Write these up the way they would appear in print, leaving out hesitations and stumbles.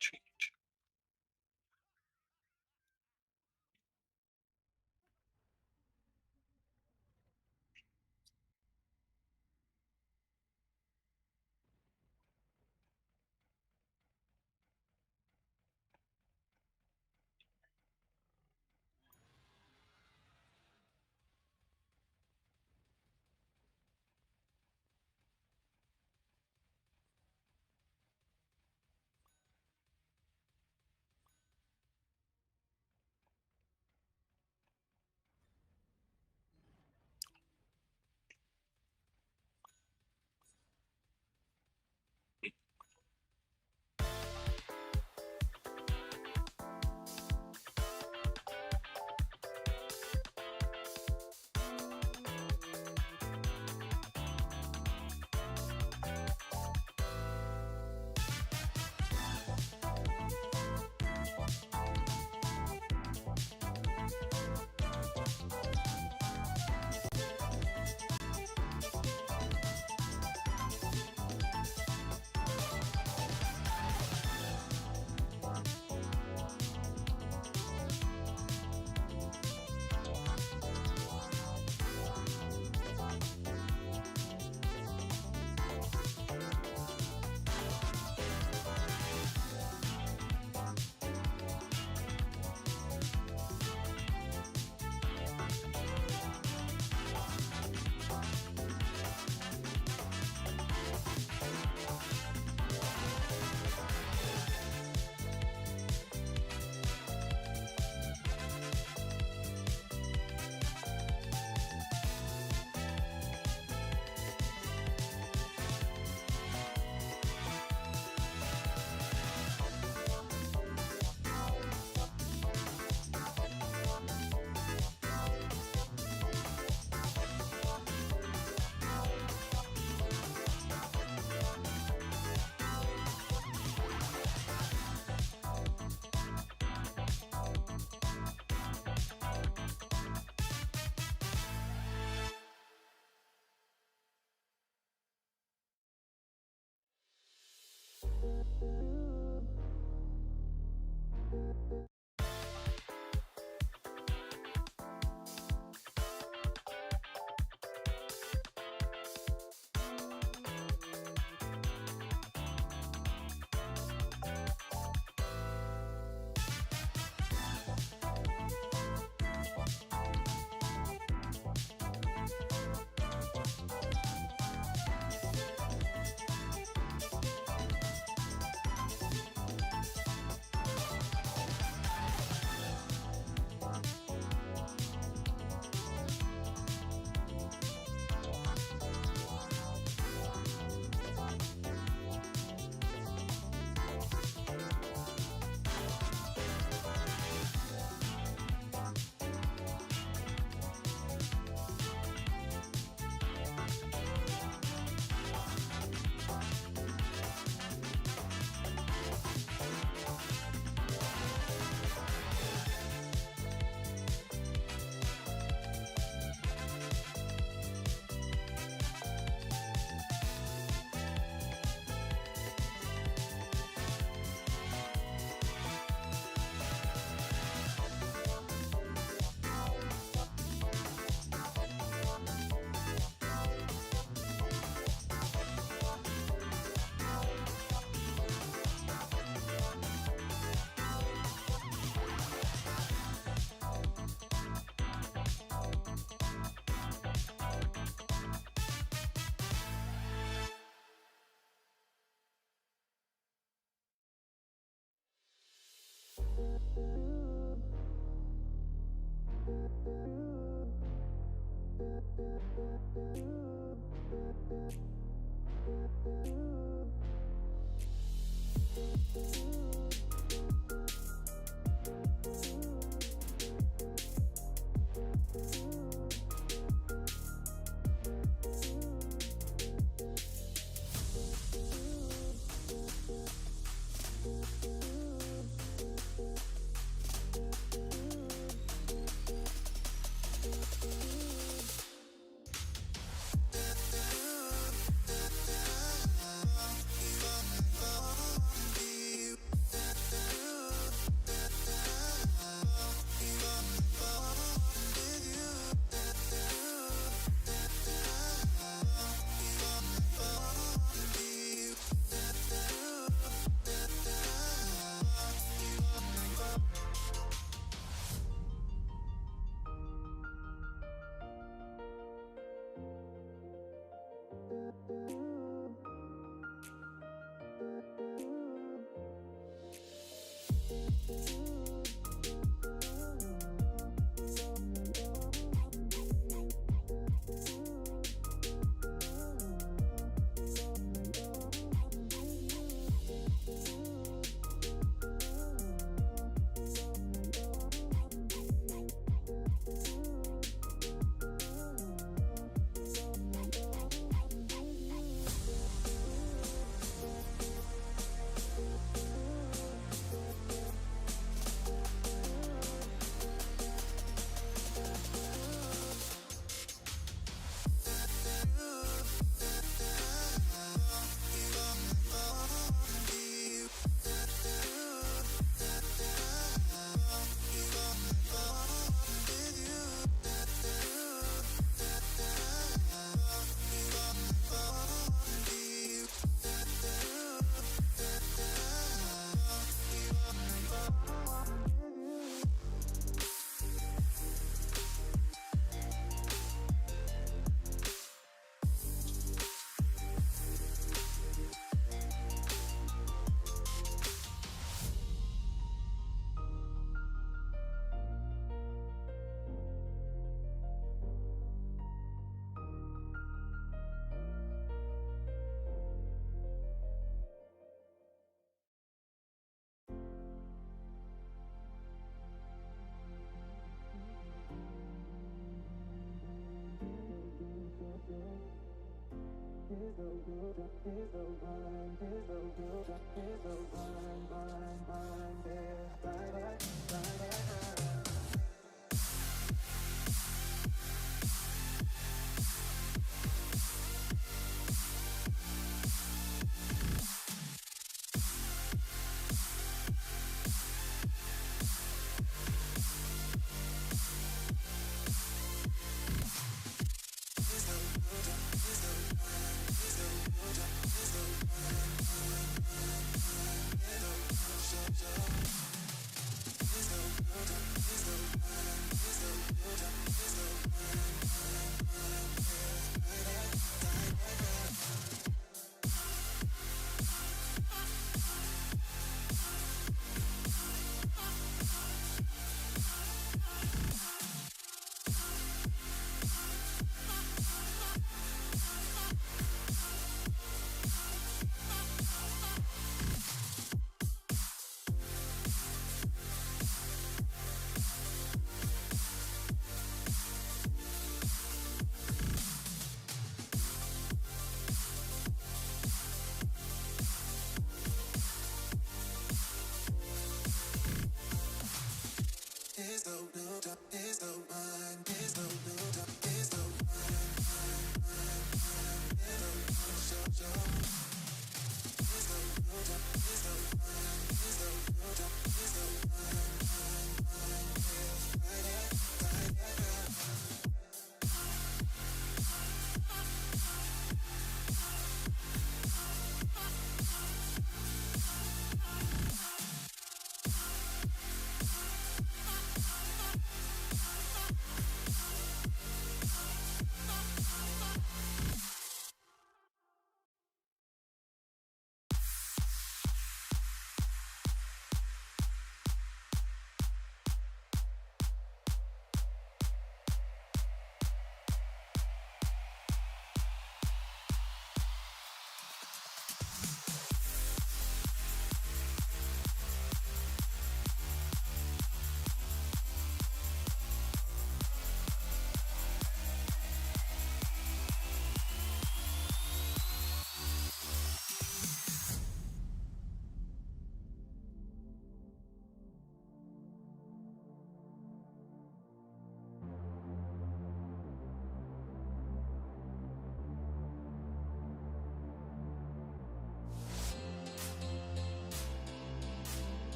change.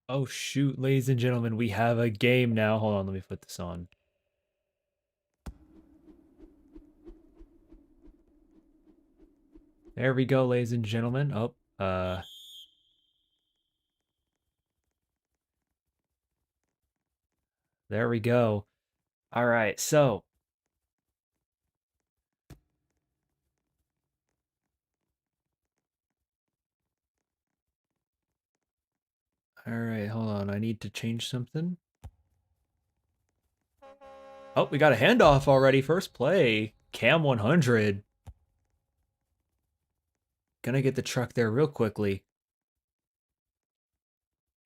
Oh shoot, ladies and gentlemen, we have a game now. Hold on, let me put this on. There we go, ladies and gentlemen. There we go. All right, so all right, hold on. I need to change something. Oh, we got a handoff already. First play. Cam 100. Gonna get the truck there real quickly.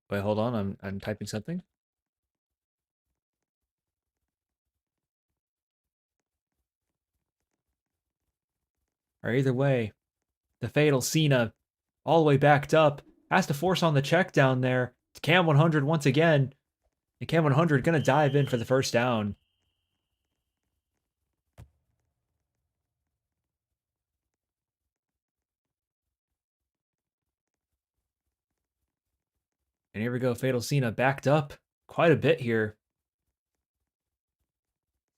Wait, hold on. I'm typing something. Or either way, the fatal Cena all the way backed up. Has to force on the check down there. It's Cam 100 once again. And Cam 100 gonna dive in for the first down. And here we go. Fatal Cena backed up quite a bit here.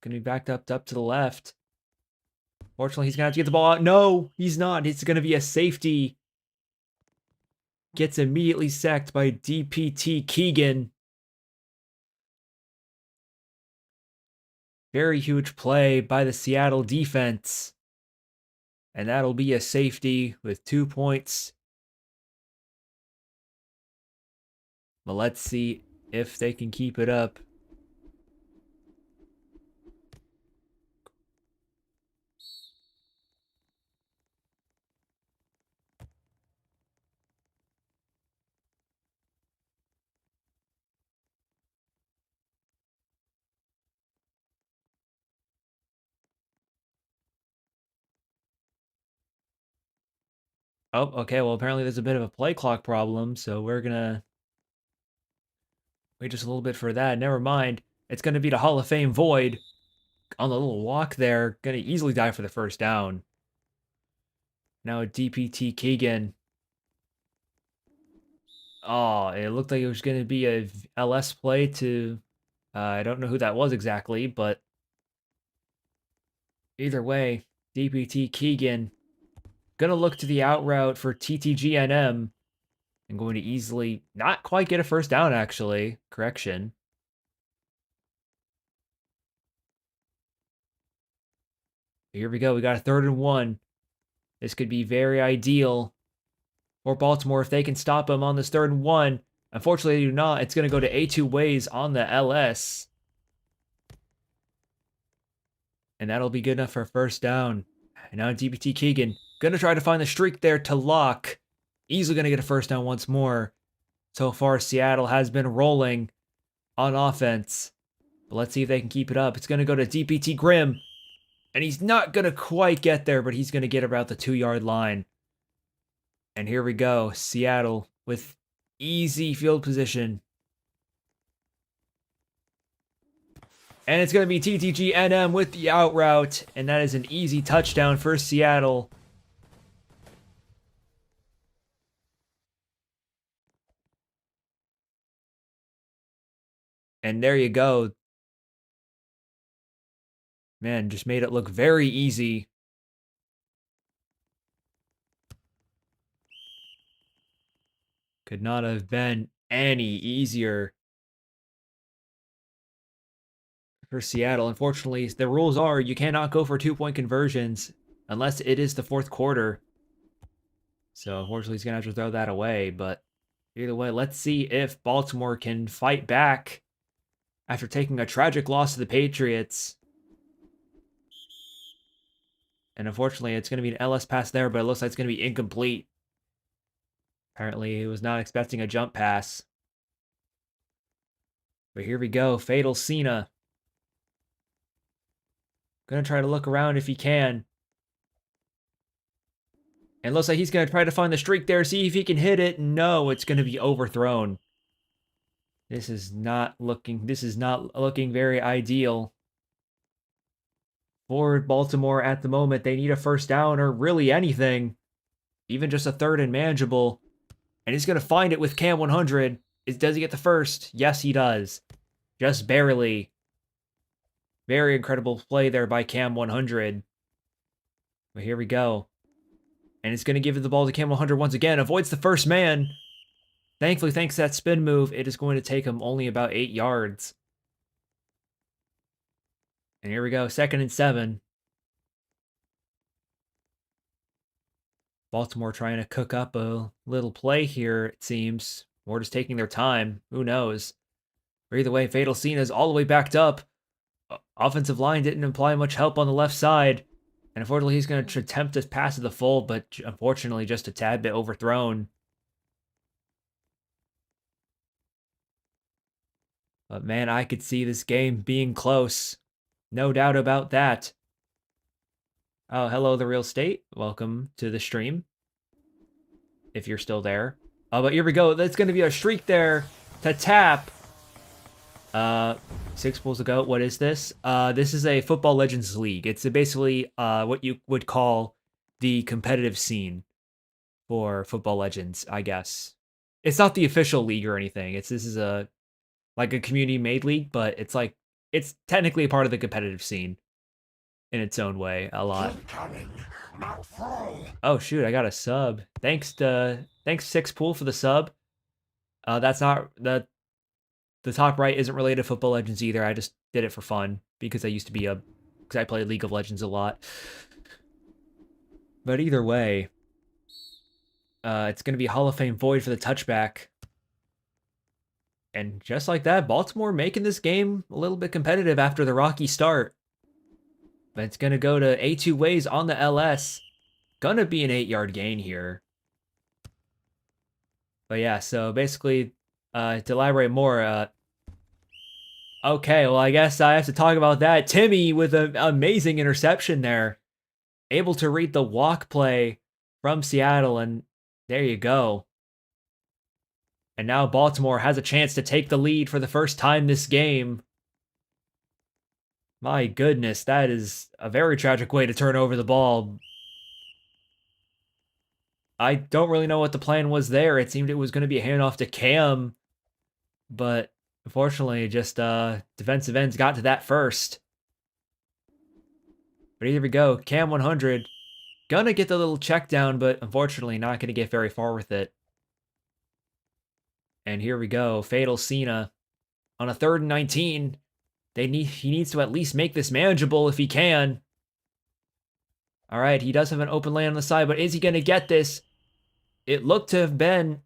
Gonna be backed up to the left. Fortunately, he's gonna have to get the ball out. No, he's not. It's gonna be a safety. Gets immediately sacked by DPT Keegan. Very huge play by the Seattle defense. And that'll be a safety with 2 points. But let's see if they can keep it up. Oh, okay. Well, apparently there's a bit of a play clock problem, so we're gonna wait just a little bit for that. Never mind. It's gonna be the Hall of Fame Void on the little walk there. Gonna easily die for the first down. Now DPT Keegan. Oh, it looked like it was gonna be a LS play to I don't know who that was exactly, but either way, DPT Keegan gonna look to the out route for TTGNM and going to easily not quite get a first down, actually. Correction. Here we go. We got a 3rd and 1. This could be very ideal for Baltimore if they can stop him on this 3rd and 1. Unfortunately, they do not. It's going to go to A2 ways on the LS. And that'll be good enough for a first down. And now DPT Keegan going to try to find the streak there to lock. Easily going to get a first down once more. So far, Seattle has been rolling on offense. But let's see if they can keep it up. It's going to go to DPT Grimm. And he's not going to quite get there, but he's going to get about the 2-yard line. And here we go. Seattle with easy field position. And it's going to be TTG NM with the out route. And that is an easy touchdown for Seattle. And there you go. Man, just made it look very easy. Could not have been any easier for Seattle. Unfortunately, the rules are you cannot go for 2-point conversions unless it is the 4th quarter. So unfortunately, he's going to have to throw that away. But either way, let's see if Baltimore can fight back after taking a tragic loss to the Patriots. And unfortunately, it's going to be an LS pass there, but it looks like it's going to be incomplete. Apparently, he was not expecting a jump pass. But here we go. Fatal Cena. Going to try to look around if he can. And looks like he's going to try to find the streak there, see if he can hit it. No, it's going to be overthrown. This is not looking very ideal for Baltimore at the moment. They need a first down or really anything. Even just a 3rd and manageable. And he's going to find it with Cam 100. Does he get the first? Yes, he does. Just barely. Very incredible play there by Cam 100. But here we go. And it's going to give the ball to Cam 100 once again. Avoids the first man. Thankfully, thanks to that spin move, it is going to take him only about 8 yards. And here we go, 2nd and 7. Baltimore trying to cook up a little play here, it seems. Or just taking their time. Who knows? But either way, Fatal Cena's all the way backed up. Offensive line didn't imply much help on the left side. And unfortunately, he's going to attempt to pass to the full, but unfortunately just a tad bit overthrown. But man, I could see this game being close. No doubt about that. Oh, hello, The Real State. Welcome to the stream. If you're still there. But here we go. That's going to be a streak there to tap. 6 pulls ago. What is this? This is a Football Legends League. It's basically what you would call the competitive scene for Football Legends, I guess. It's not the official league or anything. This is a community made league, but it's technically a part of the competitive scene in its own way a lot. Oh shoot, I got a sub. Thanks 6 Pool for the sub. That's not the top right isn't related to Football Legends either. I just did it for fun because because I played League of Legends a lot. But either way, it's going to be Hall of Fame void for the touchback. And just like that, Baltimore making this game a little bit competitive after the rocky start. But it's going to go to A2 ways on the LS. Gonna be an 8-yard gain here. But yeah, so basically, to elaborate more, okay, well, I guess I have to talk about that. Timmy with an amazing interception there. Able to read the walk play from Seattle, and there you go. And now Baltimore has a chance to take the lead for the first time this game. My goodness, that is a very tragic way to turn over the ball. I don't really know what the plan was there. It seemed it was going to be a handoff to Cam, but unfortunately, just defensive ends got to that first. But here we go. Cam 100 gonna get the little check down, but unfortunately not going to get very far with it. And here we go. Fatal Cena on a 3rd and 19. He needs to at least make this manageable if he can. All right, he does have an open lane on the side, but is he going to get this? It looked to have been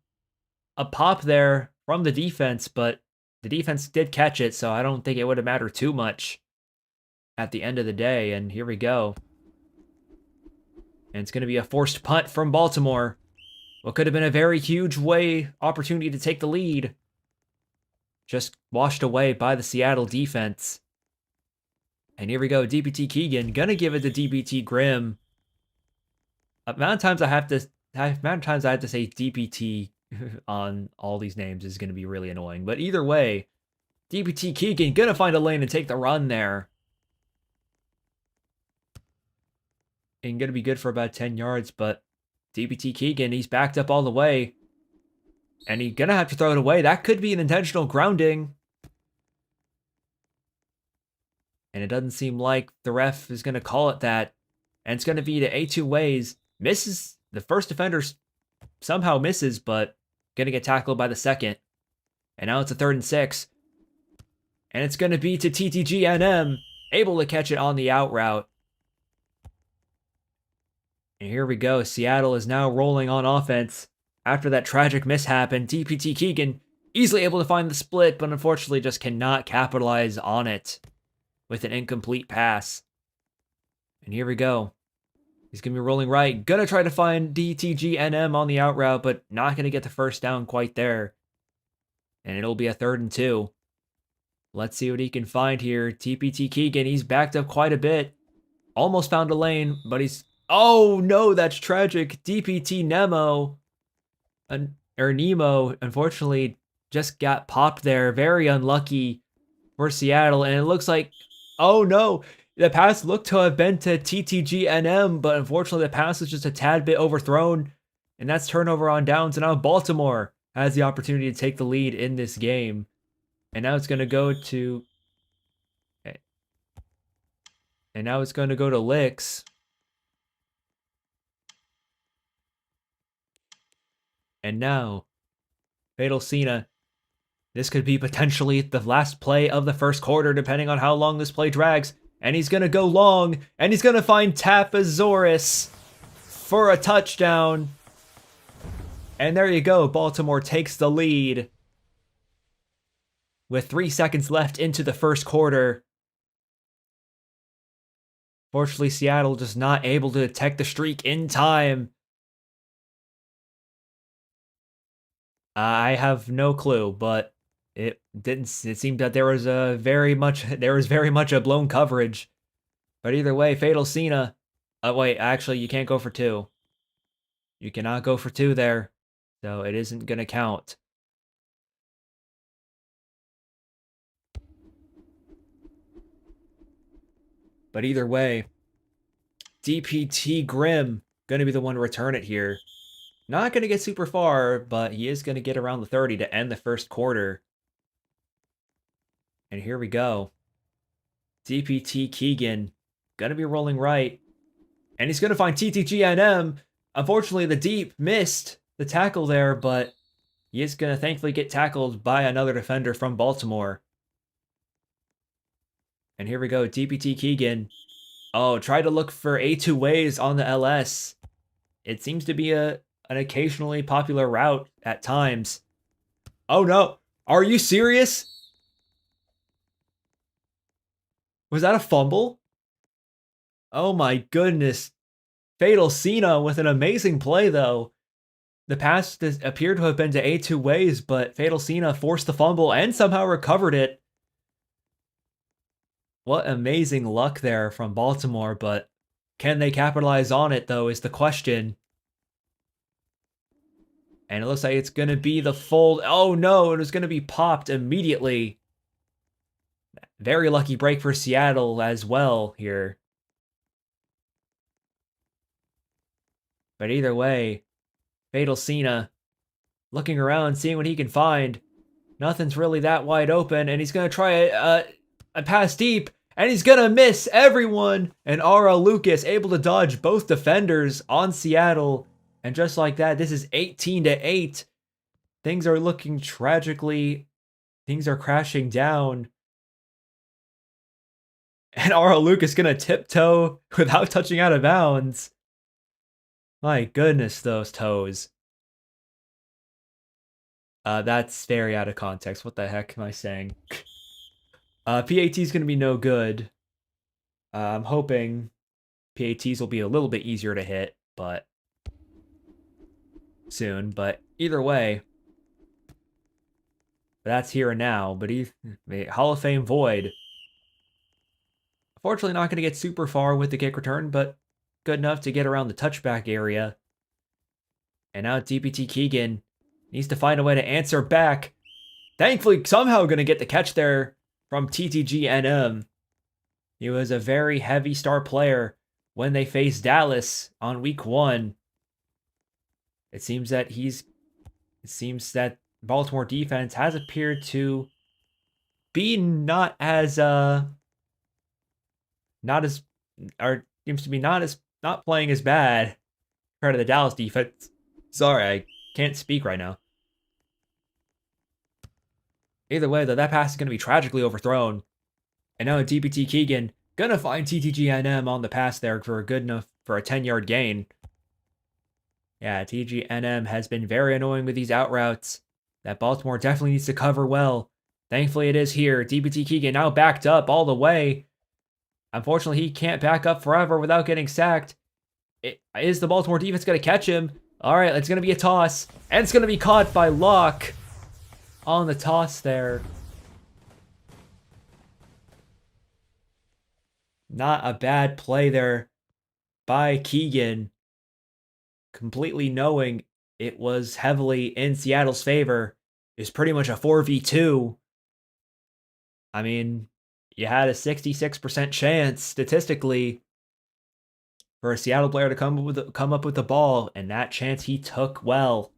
a pop there from the defense, but the defense did catch it, so I don't think it would have mattered too much at the end of the day. And here we go. And it's going to be a forced punt from Baltimore. What could have been a very huge opportunity to take the lead. Just washed away by the Seattle defense. And here we go, DPT Keegan gonna give it to DPT Grimm. Amount of times I have to say DPT on all these names is gonna be really annoying. But either way, DPT Keegan gonna find a lane and take the run there. And gonna be good for about 10 yards, but DPT Keegan, he's backed up all the way. And he's gonna have to throw it away. That could be an intentional grounding. And it doesn't seem like the ref is gonna call it that. And it's gonna be to A2 ways. Misses. The first defender somehow misses, but gonna get tackled by the second. And now it's a 3rd and 6. And it's gonna be to TTGNM, able to catch it on the out route. And here we go. Seattle is now rolling on offense. After that tragic mishap, and DPT Keegan easily able to find the split, but unfortunately just cannot capitalize on it with an incomplete pass. And here we go. He's going to be rolling right. Going to try to find DTGNM on the out route, but not going to get the first down quite there. And it'll be a 3rd and 2. Let's see what he can find here. TPT Keegan, he's backed up quite a bit. Almost found a lane, but he's... Oh, no, that's tragic. DPT Nemo, unfortunately, just got popped there. Very unlucky for Seattle. And it looks like... Oh, no. The pass looked to have been to TTGNM, but unfortunately the pass was just a tad bit overthrown. And that's turnover on downs. And now Baltimore has the opportunity to take the lead in this game. And now it's going to go to... And now it's going to go to Licks. And now, Fatal Cena. This could be potentially the last play of the first quarter, depending on how long this play drags. And he's going to go long, and he's going to find Tapasaurus for a touchdown. And there you go. Baltimore takes the lead with 3 seconds left into the first quarter. Fortunately, Seattle just not able to detect the streak in time. I have no clue, but it didn't. It seemed that there was very much a blown coverage. But either way, Fatal Cena. Wait, actually, you can't go for 2. You cannot go for 2 there, so it isn't gonna count. But either way, DPT Grim gonna be the one to return it here. Not gonna get super far, but he is gonna get around the 30 to end the first quarter. And here we go. DPT Keegan gonna be rolling right. And he's gonna find TTGNM. Unfortunately, the deep missed the tackle there, but he is gonna thankfully get tackled by another defender from Baltimore. And here we go, DPT Keegan. Oh, try to look for A2 ways on the LS. It seems to be an occasionally popular route at times. Oh no, are you serious? Was that a fumble? Oh my goodness. Fatal Cena with an amazing play though. The pass appeared to have been to A2 ways, but Fatal Cena forced the fumble and somehow recovered it. What amazing luck there from Baltimore, but can they capitalize on it though is the question. And it looks like it's going to be the fold. Oh no, it was going to be popped immediately. Very lucky break for Seattle as well here. But either way, Fatal Cena looking around, seeing what he can find. Nothing's really that wide open, and he's going to try a pass deep, and he's going to miss everyone. And Ara Lucas able to dodge both defenders on Seattle. And just like that, this is 18-8. Things are looking tragically. Things are crashing down. And Ara Lucas going to tiptoe without touching out of bounds. My goodness, those toes. That's very out of context. What the heck am I saying? PAT is going to be no good. I'm hoping PATs will be a little bit easier to hit, but soon. But either way, that's here and now. But Hall of Fame void. Unfortunately, not going to get super far with the kick return, but good enough to get around the touchback area. And now DPT Keegan needs to find a way to answer back. Thankfully, somehow going to get the catch there from TTGNM. He was a very heavy star player when they faced Dallas on week 1. It seems that Baltimore defense has appeared to be not playing as bad compared to the Dallas defense. Sorry, I can't speak right now. Either way, though, that pass is going to be tragically overthrown. And now DPT Keegan gonna find TTGNM on the pass there for a 10-yard gain. Yeah, TTGNM has been very annoying with these out routes that Baltimore definitely needs to cover well. Thankfully, it is here. DPT Keegan now backed up all the way. Unfortunately, he can't back up forever without getting sacked. Is the Baltimore defense going to catch him? All right, it's going to be a toss. And it's going to be caught by Locke on the toss there. Not a bad play there by Keegan. Completely knowing it was heavily in Seattle's favor. It's pretty much a 4v2. I mean, you had a 66% chance statistically for a Seattle player to come up with the ball, and that chance he took well.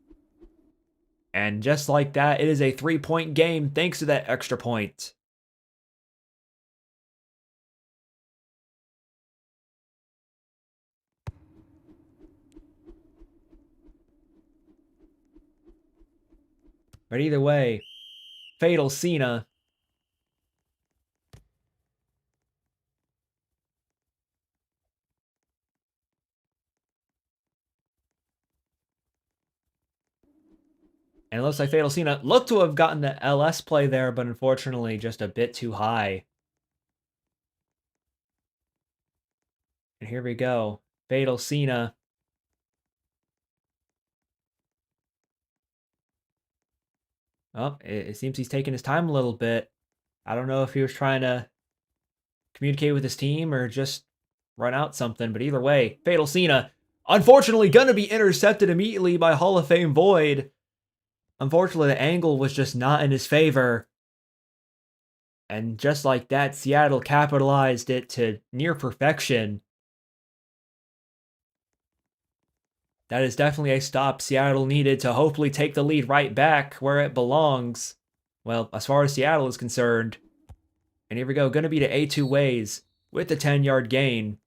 And just like that, it is a 3-point game thanks to that extra point. But either way, Fatal Cena. And it looks like Fatal Cena looked to have gotten the LS play there, but unfortunately just a bit too high. And here we go. Fatal Cena. Oh, it seems he's taking his time a little bit. I don't know if he was trying to communicate with his team or just run out something, but either way, Fatal Cena, unfortunately, gonna be intercepted immediately by Hall of Fame Void. Unfortunately, the angle was just not in his favor. And just like that, Seattle capitalized it to near perfection. That is definitely a stop Seattle needed to hopefully take the lead right back where it belongs. Well, as far as Seattle is concerned. And here we go, going to be to A2 ways with the 10-yard gain.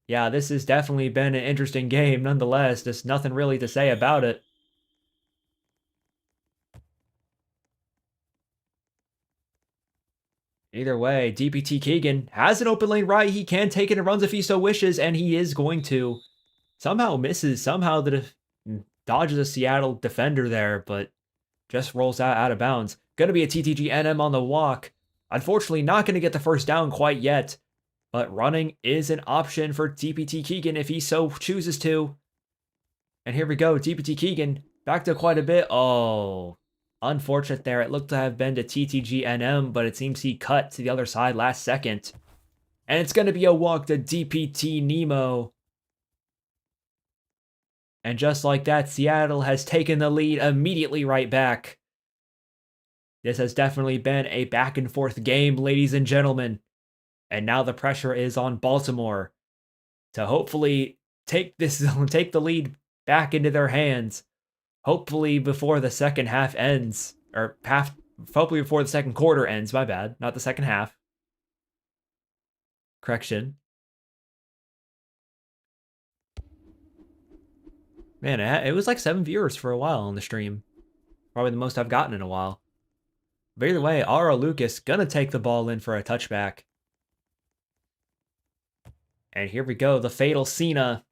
Yeah, this has definitely been an interesting game nonetheless. There's nothing really to say about it. Either way, DPT Keegan has an open lane right. He can take it and runs if he so wishes, and he is going to. Somehow misses, somehow dodges a Seattle defender there, but just rolls out of bounds. Going to be a TTG NM on the walk. Unfortunately, not going to get the first down quite yet, but running is an option for DPT Keegan if he so chooses to. And here we go, DPT Keegan back to quite a bit. Oh, unfortunate there. It looked to have been to TTG NM, but it seems he cut to the other side last second. And it's going to be a walk to DPT Nemo. And just like that, Seattle has taken the lead immediately right back. This has definitely been a back and forth game, ladies and gentlemen. And now the pressure is on Baltimore to hopefully take the lead back into their hands. Hopefully before the second half ends, hopefully before the second quarter ends. My bad, not the second half. Correction. Man, it was like 7 viewers for a while on the stream. Probably the most I've gotten in a while. But either way, Ara Lucas gonna take the ball in for a touchback. And here we go, the Fatal Cena.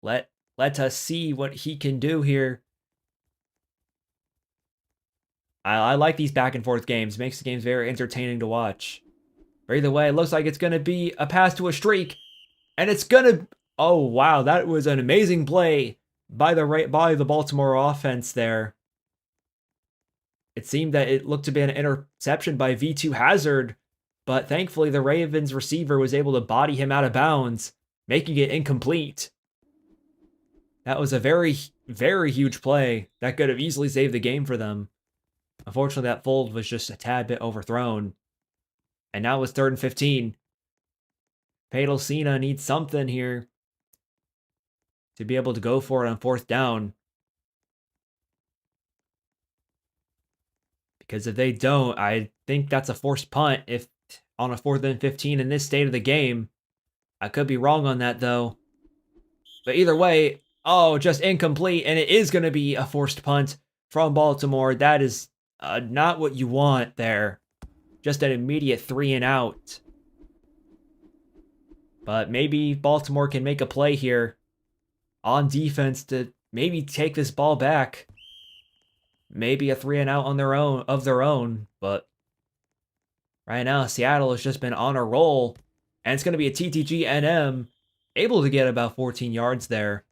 Let us see what he can do here. I like these back and forth games. Makes the games very entertaining to watch. But either way, it looks like it's gonna be a pass to a streak. And it's gonna. Oh wow, that was an amazing play by the Baltimore offense there. It seemed that it looked to be an interception by V2 Hazard, but thankfully the Ravens receiver was able to body him out of bounds, making it incomplete. That was a very, very huge play that could have easily saved the game for them. Unfortunately, that fold was just a tad bit overthrown. And now it's 3rd and 15. Fatal Cena needs something here to be able to go for it on 4th down. Because if they don't, I think that's a forced punt if on a 4th and 15 in this state of the game. I could be wrong on that though. But either way, oh, just incomplete, and it is going to be a forced punt from Baltimore. That is not what you want there. Just an immediate 3 and out. But maybe Baltimore can make a play here on defense to maybe take this ball back. Maybe a 3 and out on their own, but right now Seattle has just been on a roll, and it's going to be a TTG NM able to get about 14 yards there.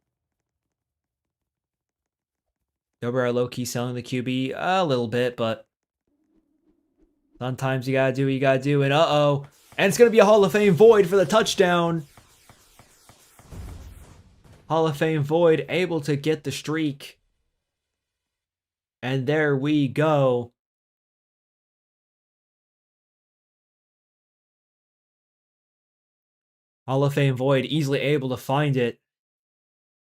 Dobra low-key selling the QB a little bit, but sometimes you gotta do what you gotta do, and uh-oh. And it's gonna be a Hall of Fame Void for the touchdown. Hall of Fame Void able to get the streak. And there we go. Hall of Fame Void easily able to find it.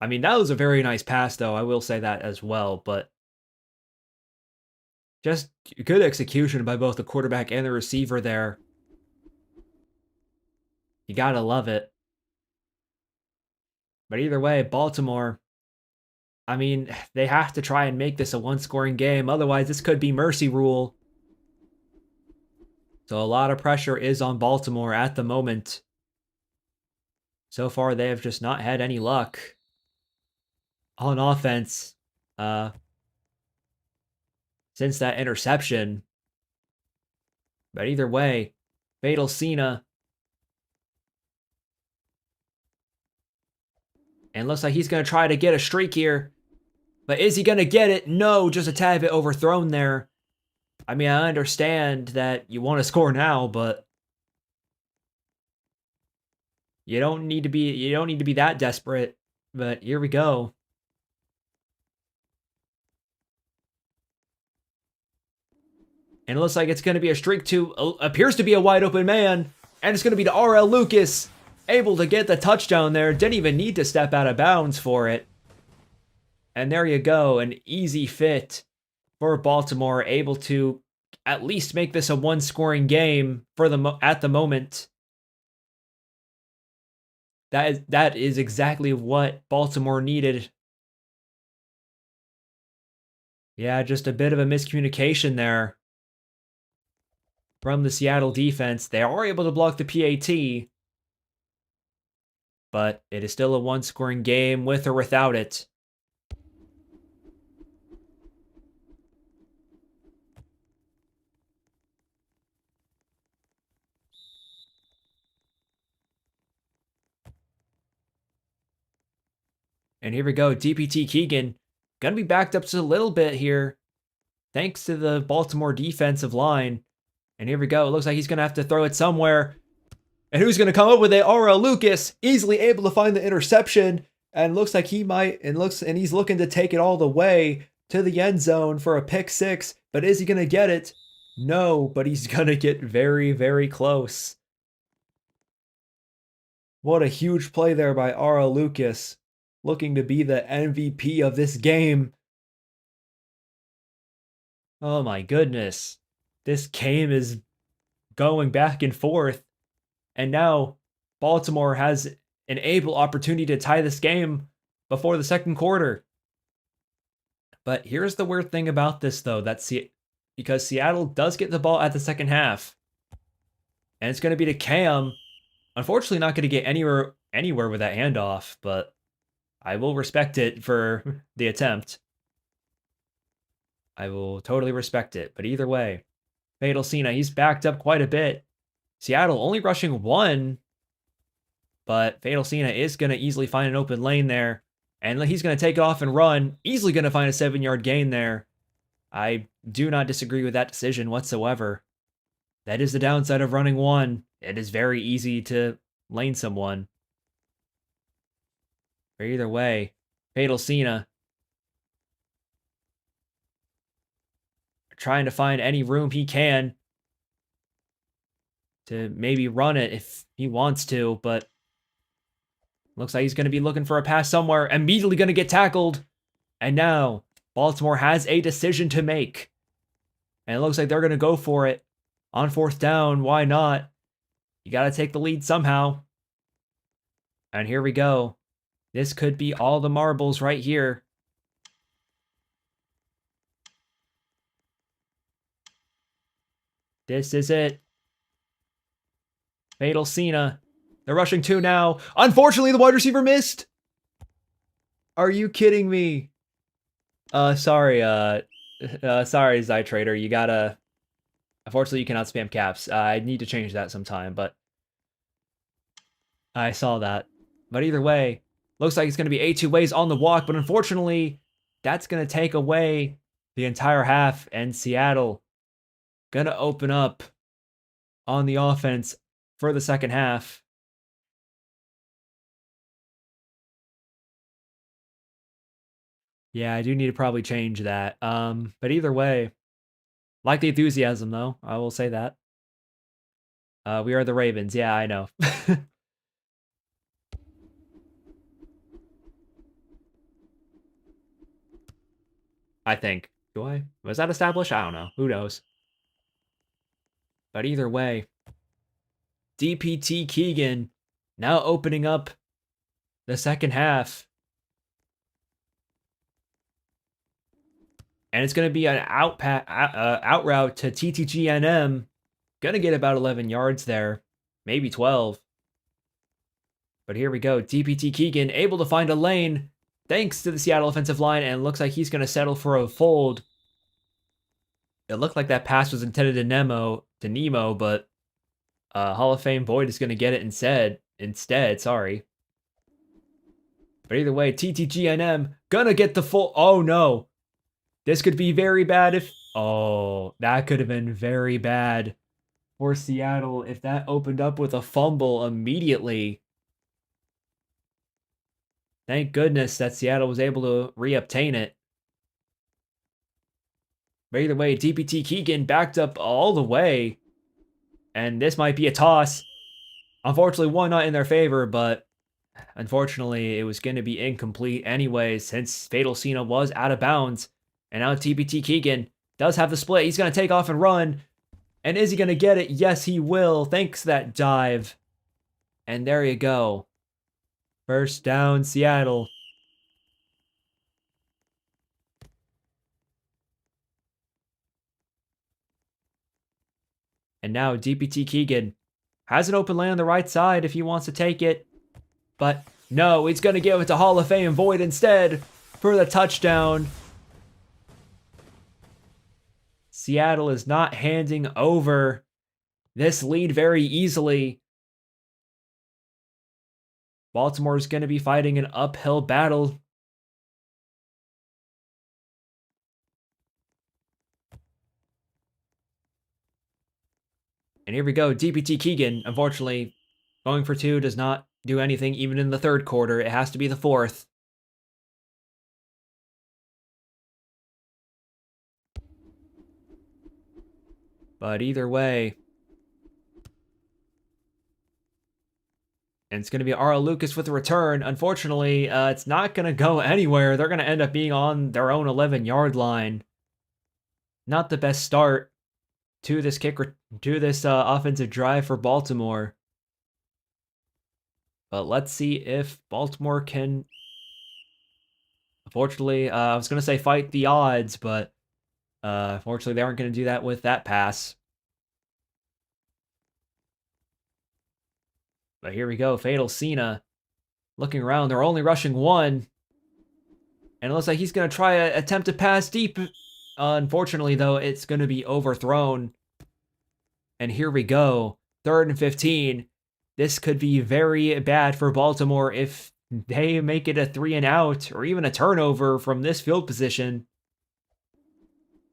I mean, that was a very nice pass, though. I will say that as well. But just good execution by both the quarterback and the receiver there. You gotta love it. But either way, Baltimore, I mean, they have to try and make this a one-scoring game. Otherwise, this could be mercy rule. So a lot of pressure is on Baltimore at the moment. So far, they have just not had any luck on offense since that interception. But either way, Fatal Cena. And looks like he's going to try to get a streak here. But is he going to get it? No, just a tad bit overthrown there. I mean, I understand that you want to score now, but you don't need to be that desperate. But here we go. And it looks like it's going to be a streak to appears to be a wide open man, and it's going to be to RL Lucas, able to get the touchdown there. Didn't even need to step out of bounds for it. And there you go, an easy fit for Baltimore, able to at least make this a one-scoring game for at the moment. That is exactly what Baltimore needed. Yeah, just a bit of a miscommunication there from the Seattle defense. They are able to block the PAT, but it is still a one-scoring game with or without it. And here we go, DPT Keegan. Gonna be backed up just a little bit here, thanks to the Baltimore defensive line. And here we go, it looks like he's gonna have to throw it somewhere. And who's gonna come up with it? RL Lucas, easily able to find the interception. And looks like he might, and he's looking to take it all the way to the end zone for a pick six. But is he gonna get it? No, but he's gonna get very, very close. What a huge play there by RL Lucas, looking to be the MVP of this game. Oh my goodness. This game is going back and forth. And now Baltimore has an able opportunity to tie this game before the second quarter. But here's the weird thing about this, though, because Seattle does get the ball at the second half. And it's going to be to Cam. Unfortunately, not going to get anywhere with that handoff, but I will respect it for the attempt. I will totally respect it. But either way, Fatal Cena, he's backed up quite a bit. Seattle only rushing one, but Fatal Cena is going to easily find an open lane there. And he's going to take it off and run. Easily going to find a 7-yard gain there. I do not disagree with that decision whatsoever. That is the downside of running one. It is very easy to lane someone. But either way, Fatal Cena trying to find any room he can to maybe run it if he wants to, but looks like he's going to be looking for a pass somewhere. Immediately going to get tackled. And now Baltimore has a decision to make. And it looks like they're going to go for it on fourth down. Why not? You got to take the lead somehow. And here we go. This could be all the marbles right here. This is it. Fatal Cena. They're rushing two now. Unfortunately, the wide receiver missed. Are you kidding me? Sorry, Zytrader. You gotta... Unfortunately, you cannot spam caps. I need to change that sometime, but... I saw that. But either way, looks like it's going to be A2 ways on the walk, but unfortunately, that's going to take away the entire half, and Seattle going to open up on the offense for the second half. Yeah, I do need to probably change that. But either way, like the enthusiasm, though. I will say that. We are the Ravens. Yeah, I know. I think. Do I? Was that established? I don't know. Who knows? But either way, DPT Keegan now opening up the second half. And it's going to be an out route to TTGNM. Going to get about 11 yards there, maybe 12. But here we go. DPT Keegan able to find a lane thanks to the Seattle offensive line, and looks like he's going to settle for a fold. It looked like that pass was intended to Nemo, but Hall of Fame Boyd is going to get it instead. Sorry. But either way, TTGNM gonna get the full. Oh no. This could be very bad if. Oh, that could have been very bad for Seattle if that opened up with a fumble immediately. Thank goodness that Seattle was able to reobtain it. But either way, DPT Keegan backed up all the way. And this might be a toss. Unfortunately, one not in their favor, but unfortunately, it was going to be incomplete anyway since Fatal Cena was out of bounds. And now DPT Keegan does have the split. He's going to take off and run. And is he going to get it? Yes, he will. Thanks to that dive. And there you go. First down, Seattle. And now DPT Keegan has an open lane on the right side if he wants to take it. But no, he's going to give it to Hall of Fame Void instead for the touchdown. Seattle is not handing over this lead very easily. Baltimore is going to be fighting an uphill battle. And here we go. DPT Keegan, unfortunately, going for two does not do anything even in the third quarter. It has to be the fourth. But either way, and it's going to be R.L. Lucas with a return. Unfortunately, it's not going to go anywhere. They're going to end up being on their own 11-yard line. Not the best start to this offensive drive for Baltimore. But let's see if Baltimore can. Unfortunately, I was going to say fight the odds, but unfortunately, they aren't going to do that with that pass. But here we go. Fatal Cena looking around. They're only rushing one. And it looks like he's going to try to attempt to pass deep. Unfortunately, though, it's going to be overthrown. And here we go. 3rd and 15. This could be very bad for Baltimore if they make it a 3 and out or even a turnover from this field position.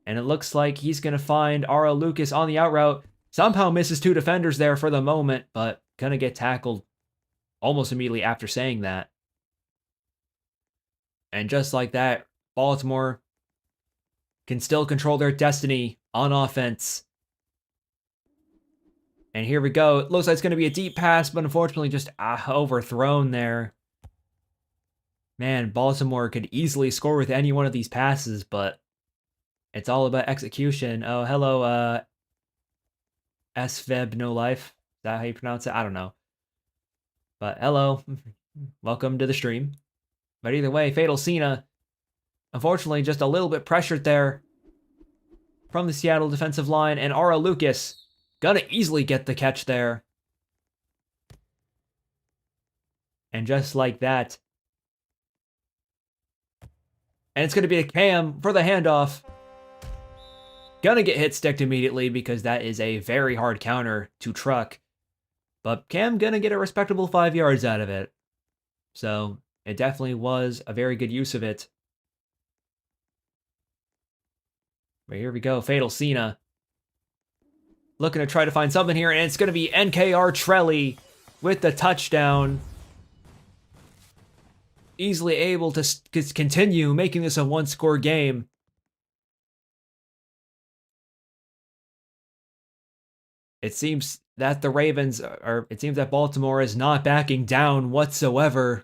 And it looks like he's going to find R.L. Lucas on the out route. Somehow misses 2 defenders there for the moment, but going to get tackled almost immediately after saying that. And just like that, Baltimore can still control their destiny on offense. And here we go. It looks like it's going to be a deep pass, but unfortunately just overthrown there. Man, Baltimore could easily score with any one of these passes, but it's all about execution. Oh, hello, SVEB No Life. Is that how you pronounce it? I don't know. But hello. Welcome to the stream. But either way, Fatal Cena, unfortunately, just a little bit pressured there from the Seattle defensive line. And R.L. Lucas gonna easily get the catch there. And just like that. And it's gonna be a Cam for the handoff. Gonna get hit sticked immediately because that is a very hard counter to truck. But Cam gonna get a respectable 5 yards out of it. So it definitely was a very good use of it. But here we go, Fatal Cena. Looking to try to find something here, and it's going to be NKR Trelly with the touchdown. Easily able to continue making this a 1-score game. It seems that the Ravens it seems that Baltimore is not backing down whatsoever.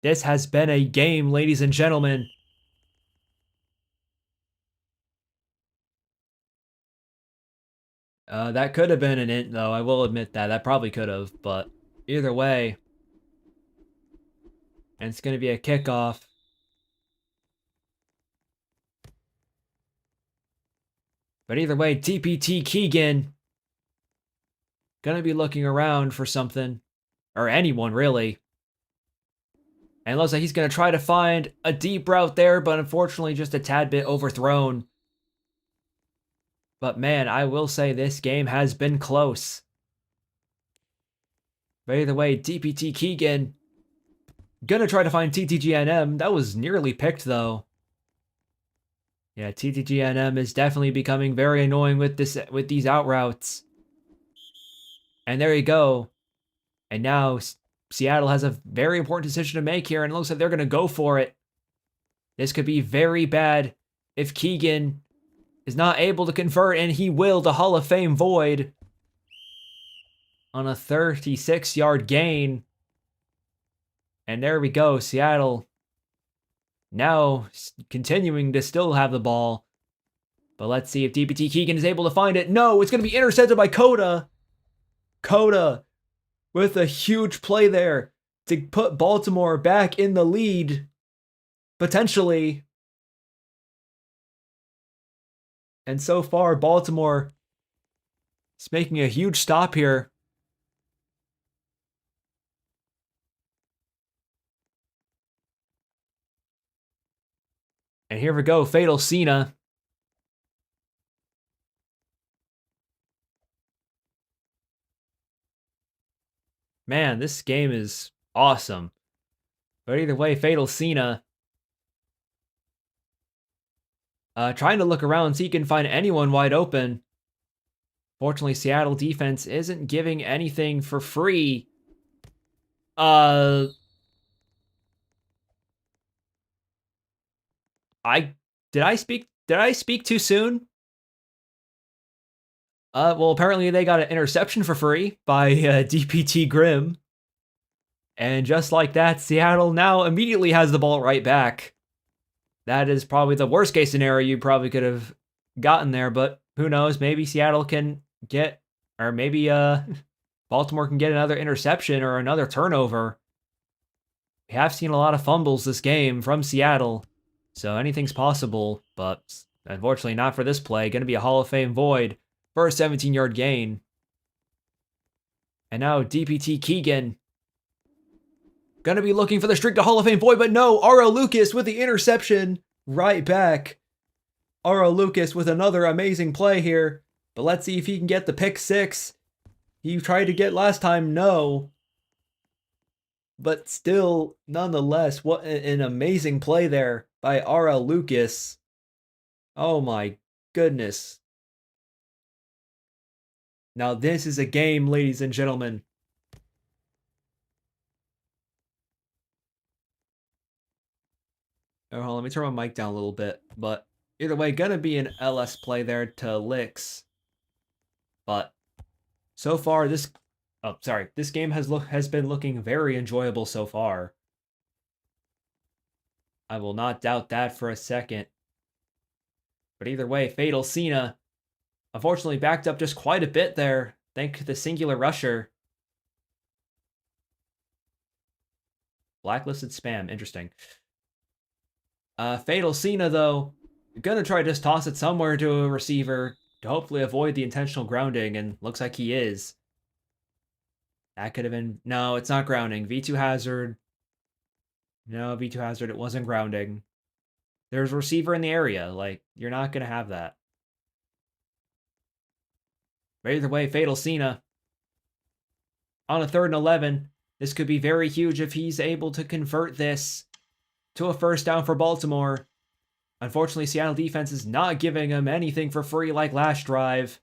This has been a game, ladies and gentlemen. That could have been an int, though. I will admit that. That probably could have, but either way. And it's going to be a kickoff. But either way, DPT Keegan going to be looking around for something. Or anyone, really. And it looks like he's going to try to find a deep route there, but unfortunately just a tad bit overthrown. But man, I will say this game has been close. But either way, DPT Keegan gonna try to find TTGNM. That was nearly picked though. Yeah, TTGNM is definitely becoming very annoying with these out routes. And there you go. And now Seattle has a very important decision to make here, and it looks like they're gonna go for it. This could be very bad if Keegan is not able to convert, and he will, the Hall of Fame void on a 36-yard gain. And there we go, Seattle now continuing to still have the ball. But let's see if DPT Keegan is able to find it. No, it's going to be intercepted by Coda. Coda with a huge play there to put Baltimore back in the lead, potentially. And so far, Baltimore is making a huge stop here. And here we go, Fatal Cena. Man, this game is awesome. But either way, Fatal Cena trying to look around, see if he can find anyone wide open. Fortunately, Seattle defense isn't giving anything for free. Did I speak too soon? Well, apparently they got an interception for free by DPT Grimm. And just like that, Seattle now immediately has the ball right back. That is probably the worst case scenario you probably could have gotten there, but who knows? Maybe Seattle can get, or maybe Baltimore can get another interception or another turnover. We have seen a lot of fumbles this game from Seattle, so anything's possible, but unfortunately not for this play. Going to be a Hall of Fame void for a 17-yard gain. And now DPT Keegan going to be looking for the streak to Hall of Fame void, but no, R.L. Lucas with the interception right back. R.L. Lucas with another amazing play here, but let's see if he can get the pick six. He tried to get last time, no. But still, nonetheless, what an amazing play there by R.L. Lucas. Oh my goodness. Now this is a game, ladies and gentlemen. Oh, hold on, let me turn my mic down a little bit. But either way, gonna be an LS play there to Licks. But so far, this game has been looking very enjoyable so far. I will not doubt that for a second. But either way, Fatal Cena unfortunately backed up just quite a bit there, thanks to the singular rusher. Blacklisted spam, interesting. Fatal Cena, though, gonna try to just toss it somewhere to a receiver to hopefully avoid the intentional grounding, and looks like he is. That could have been... No, it's not grounding. V2 Hazard. No, V2 Hazard, it wasn't grounding. There's a receiver in the area. Like, you're not gonna have that. But either way, Fatal Cena on a 3rd and 11. This could be very huge if he's able to convert this to a first down for Baltimore. Unfortunately, Seattle defense is not giving him anything for free like last drive.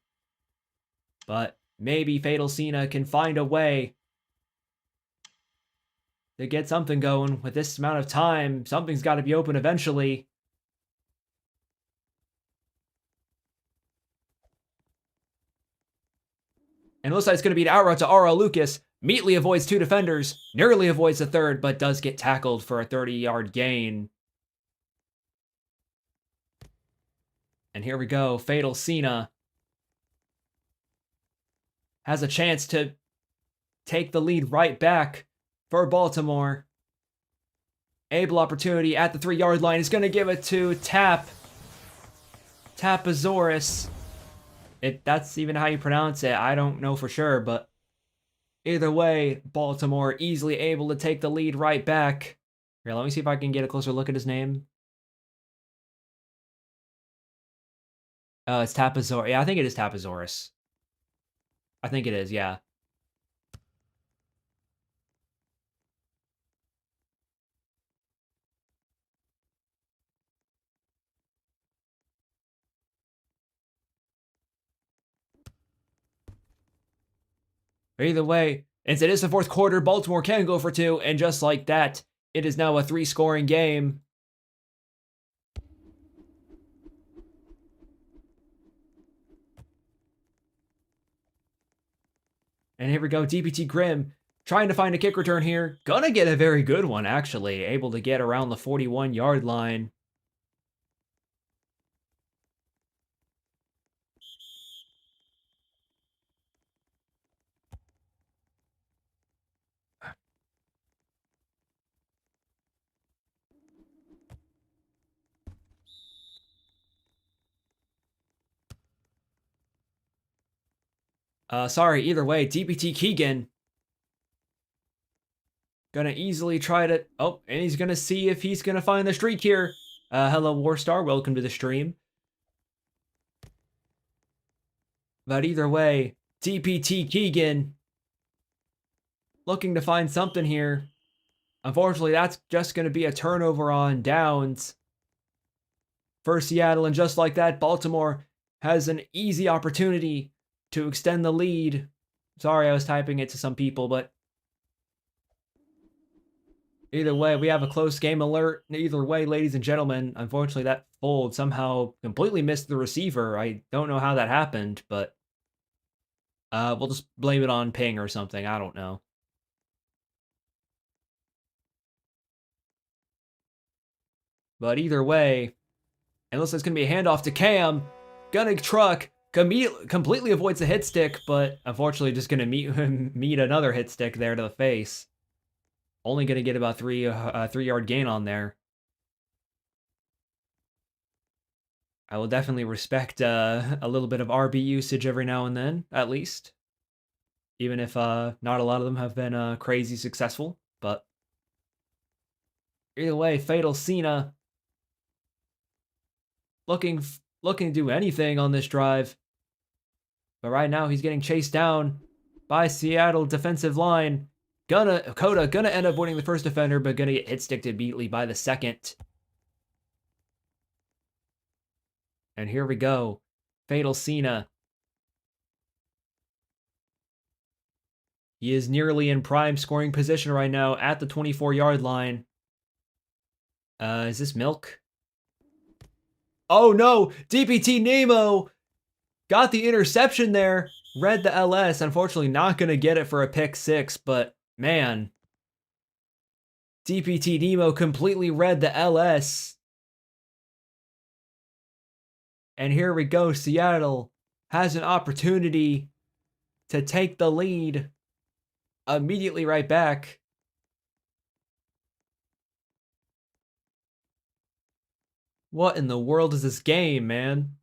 But maybe Fatal Cena can find a way to get something going with this amount of time. Something's got to be open eventually. And it looks like it's going to be an out route to R.L. Lucas. Immediately avoids 2 defenders, nearly avoids the third, but does get tackled for a 30-yard gain. And here we go. Fatal Cena has a chance to take the lead right back for Baltimore. Able opportunity at the 3-yard line. Is going to give it to Tapazoris. That's even how you pronounce it. I don't know for sure, but either way, Baltimore easily able to take the lead right back. Here, let me see if I can get a closer look at his name. It's Tapazoris. Yeah, I think it is Tapazoris. I think it is, yeah. Either way, since it is the fourth quarter, Baltimore can go for 2, and just like that, it is now a 3-scoring game. And here we go, DPT Grimm trying to find a kick return here. Gonna get a very good one, actually. Able to get around the 41-yard line. Sorry, either way, DPT Keegan gonna easily try to... Oh, and he's gonna see if he's gonna find the streak here. Hello, Warstar. Welcome to the stream. But either way, DPT Keegan looking to find something here. Unfortunately, that's just going to be a turnover on downs for Seattle. And just like that, Baltimore has an easy opportunity to extend the lead. Sorry, I was typing it to some people, but either way, we have a close game alert. Either way, ladies and gentlemen, unfortunately, that fold somehow completely missed the receiver. I don't know how that happened, but we'll just blame it on ping or something. I don't know. But either way, unless it's going to be a handoff to Cam, gonna truck, completely avoids the hit stick, but unfortunately just going to meet another hit stick there to the face. Only going to get about 3-yard gain on there. I will definitely respect a little bit of RB usage every now and then, at least. Even if not a lot of them have been crazy successful, but either way, Fatal Cena looking to do anything on this drive. But right now he's getting chased down by Seattle defensive line. Coda gonna end up winning the first defender, but gonna get hit sticked immediately by the second. And here we go. Fatal Cena. He is nearly in prime scoring position right now at the 24-yard line. Is this Milk? Oh no! DPT Nemo got the interception there. Read the LS. Unfortunately, not going to get it for a pick 6, but man. DPT Nemo completely read the LS. And here we go. Seattle has an opportunity to take the lead immediately right back. What in the world is this game, man?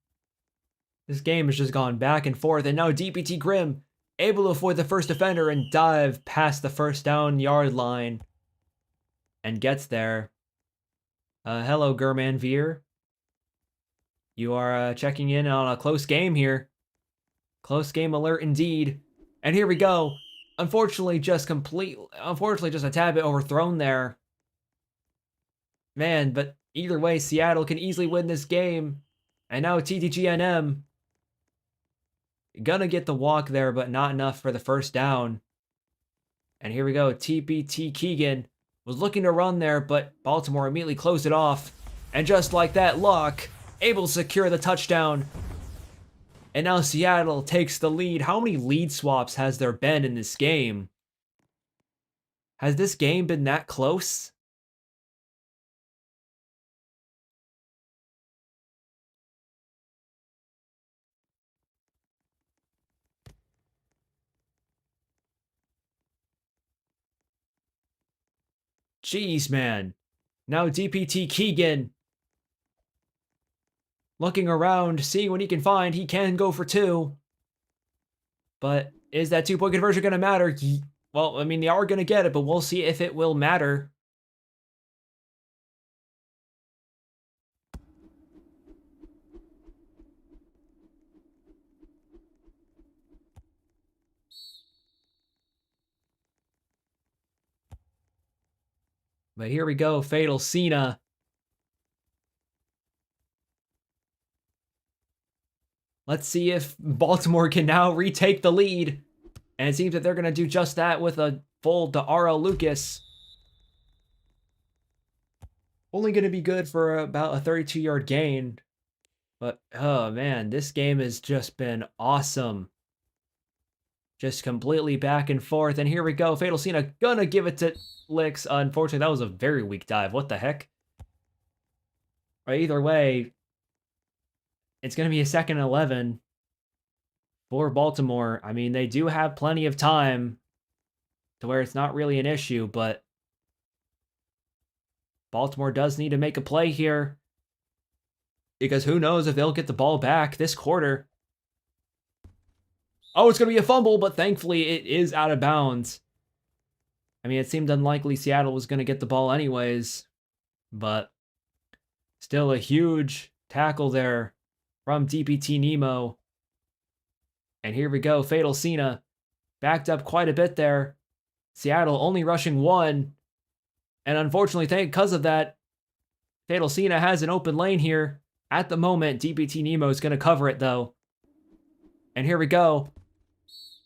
This game has just gone back and forth, and now DPT Grimm able to avoid the first defender and dive past the first down yard line and gets there. Hello, German Veer. You are checking in on a close game here. Close game alert indeed. And here we go. Unfortunately, just a tad bit overthrown there. Man, but either way, Seattle can easily win this game. And now TTGNM gonna get the walk there, but not enough for the first down. And here we go. TPT Keegan was looking to run there, but Baltimore immediately closed it off. And just like that, Luck able to secure the touchdown. And now Seattle takes the lead. How many lead swaps has there been in this game? Has this game been that close? Jeez, man. Now DPT Keegan looking around, seeing what he can find. He can go for two. But is that 2-point conversion going to matter? Well, I mean, they are going to get it, but we'll see if it will matter. But here we go, Fatal Cena. Let's see if Baltimore can now retake the lead. And it seems that they're going to do just that with a full to R.L. Lucas. Only going to be good for about a 32-yard gain. But, oh man, this game has just been awesome. Just completely back and forth. And here we go. Fatal Cena gonna give it to Licks. Unfortunately, that was a very weak dive. What the heck? But either way, it's going to be a 2nd and 11 for Baltimore. I mean, they do have plenty of time to where it's not really an issue, but Baltimore does need to make a play here. Because who knows if they'll get the ball back this quarter. Oh, it's going to be a fumble, but thankfully it is out of bounds. I mean, it seemed unlikely Seattle was going to get the ball anyways, but still a huge tackle there from DPT Nemo. And here we go, Fatal Cena backed up quite a bit there. Seattle only rushing 1. And unfortunately, because of that, Fatal Cena has an open lane here. At the moment, DPT Nemo is going to cover it, though. And here we go.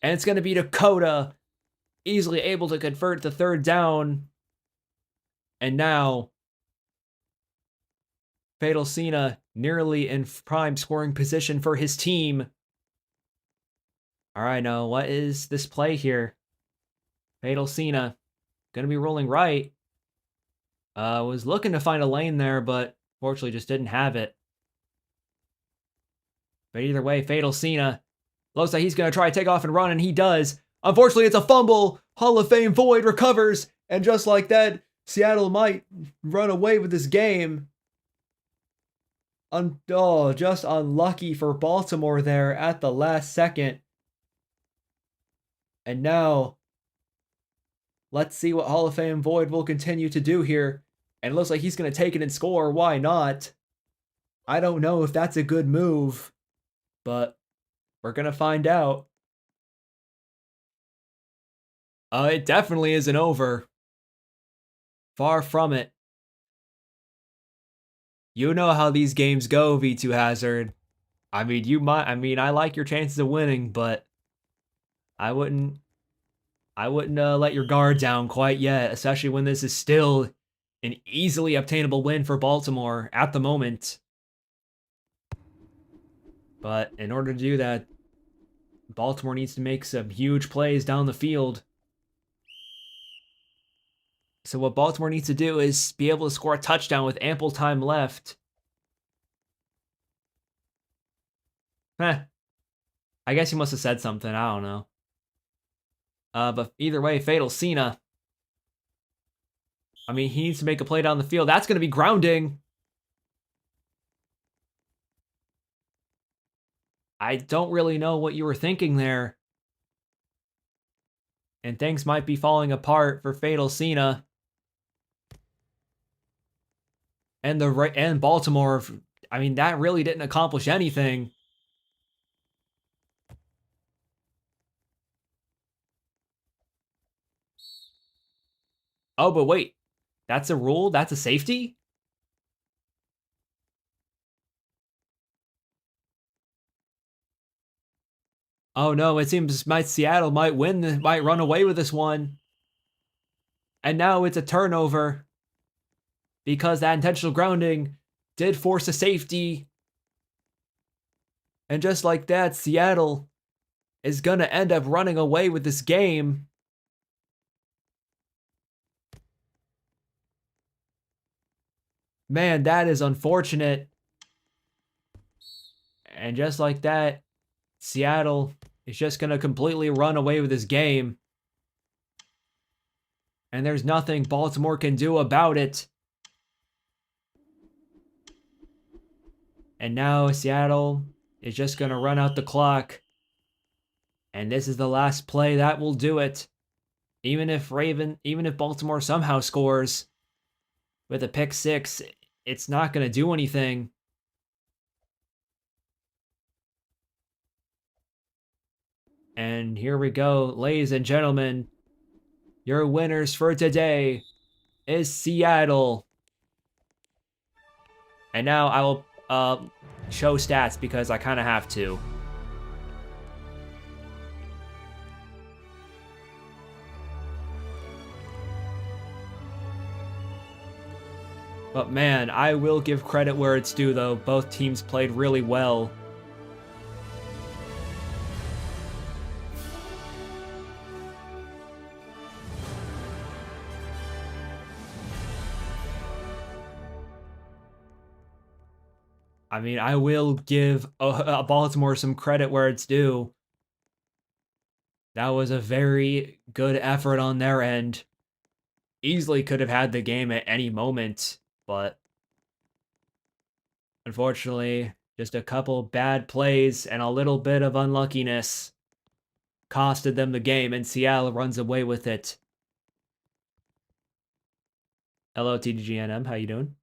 And it's going to be Dakota, easily able to convert the 3rd down. And now, Fatal Cena nearly in prime scoring position for his team. All right, now, what is this play here? Fatal Cena going to be rolling right. Was looking to find a lane there, but fortunately just didn't have it. But either way, Fatal Cena looks like he's going to try to take off and run, and he does. Unfortunately, it's a fumble. Hall of Fame Void recovers, and just like that, Seattle might run away with this game. Just unlucky for Baltimore there at the last second. And now, let's see what Hall of Fame Void will continue to do here. And it looks like he's going to take it and score. Why not? I don't know if that's a good move, but we're going to find out. It definitely isn't over. Far from it. You know how these games go, V2 Hazard. I mean, I like your chances of winning, but I wouldn't let your guard down quite yet, especially when this is still an easily obtainable win for Baltimore at the moment. But in order to do that, Baltimore needs to make some huge plays down the field. So what Baltimore needs to do is be able to score a touchdown with ample time left. I guess he must have said something. I don't know. But either way, Fatal Cena. I mean, he needs to make a play down the field. That's going to be grounding. I don't really know what you were thinking there. And things might be falling apart for Fatal Cena. And Baltimore, I mean, that really didn't accomplish anything. Oh, but wait. That's a rule? That's a safety? Oh no, it seems Seattle might might run away with this one. And now it's a turnover. Because that intentional grounding did force a safety. And just like that, Seattle is going to end up running away with this game. Man, that is unfortunate. And just like that, Seattle is just going to completely run away with this game. And there's nothing Baltimore can do about it. And now Seattle is just going to run out the clock. And this is the last play that will do it. Even if Baltimore somehow scores with a pick six, it's not going to do anything. And here we go, ladies and gentlemen. Your winners for today is Seattle. And now I will show stats because I kind of have to. But man, I will give credit where it's due though. Both teams played really well. I mean, I will give Baltimore some credit where it's due. That was a very good effort on their end. Easily could have had the game at any moment, but unfortunately, just a couple bad plays and a little bit of unluckiness costed them the game, and Seattle runs away with it. Hello, TDGNM. How you doing?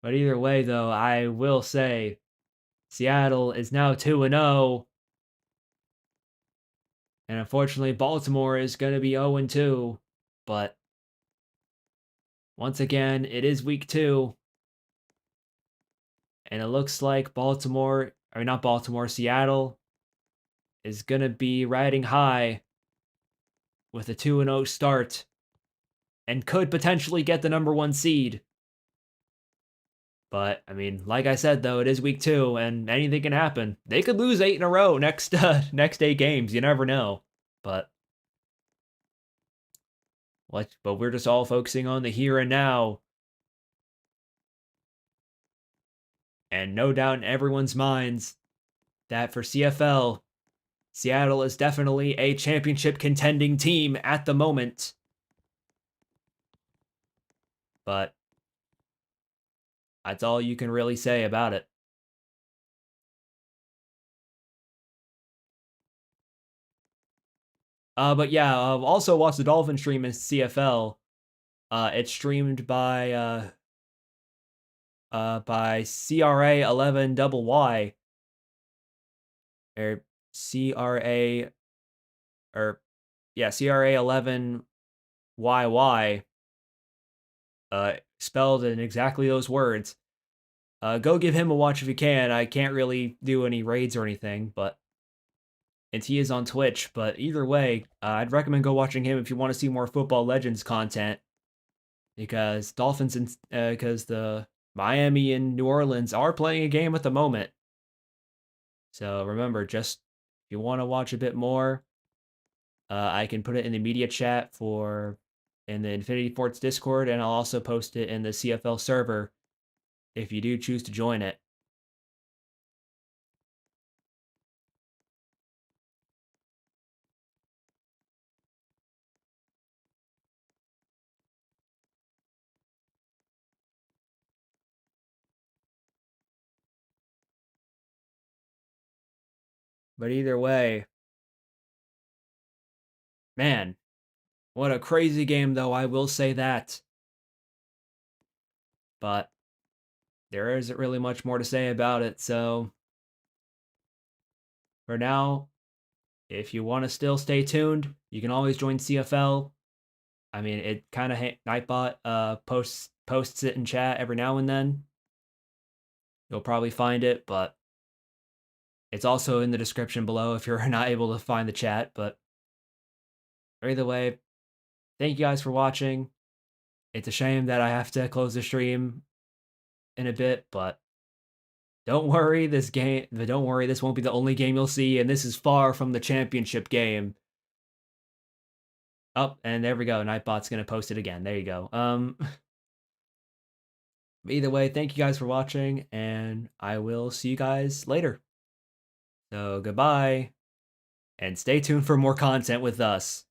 But either way, though, I will say Seattle is now 2-0. And unfortunately, Baltimore is going to be 0-2. But once again, it is week 2. And it looks like Seattle is going to be riding high with a 2-0 start and could potentially get the number 1 seed. But, I mean, like I said, though, it is week 2 and anything can happen. They could lose 8 in a row next 8 games. You never know. But we're just all focusing on the here and now. And no doubt in everyone's minds that for CFL, Seattle is definitely a championship contending team at the moment. But that's all you can really say about it. But yeah, also watch the Dolphin stream in CFL. It's streamed by CRA11YY or CRA or yeah CRA11YY. Spelled in exactly those words. Go give him a watch if you can. I can't really do any raids or anything, and he is on Twitch. But either way, I'd recommend go watching him if you want to see more Football Legends content, because because the Miami and New Orleans are playing a game at the moment. So remember, just if you want to watch a bit more, I can put it in the media chat in the Infinity Forts Discord, and I'll also post it in the CFL server if you do choose to join it. But either way, man, what a crazy game, though, I will say that. But there isn't really much more to say about it, so for now, if you want to still stay tuned, you can always join CFL. I mean, it kind of Nightbot posts it in chat every now and then. You'll probably find it, but it's also in the description below if you're not able to find the chat. But either way, thank you guys for watching. It's a shame that I have to close the stream in a bit, but don't worry, this won't be the only game you'll see, and this is far from the championship game. Oh, and there we go. Nightbot's gonna post it again. There you go. Either way, thank you guys for watching, and I will see you guys later. So goodbye, and stay tuned for more content with us.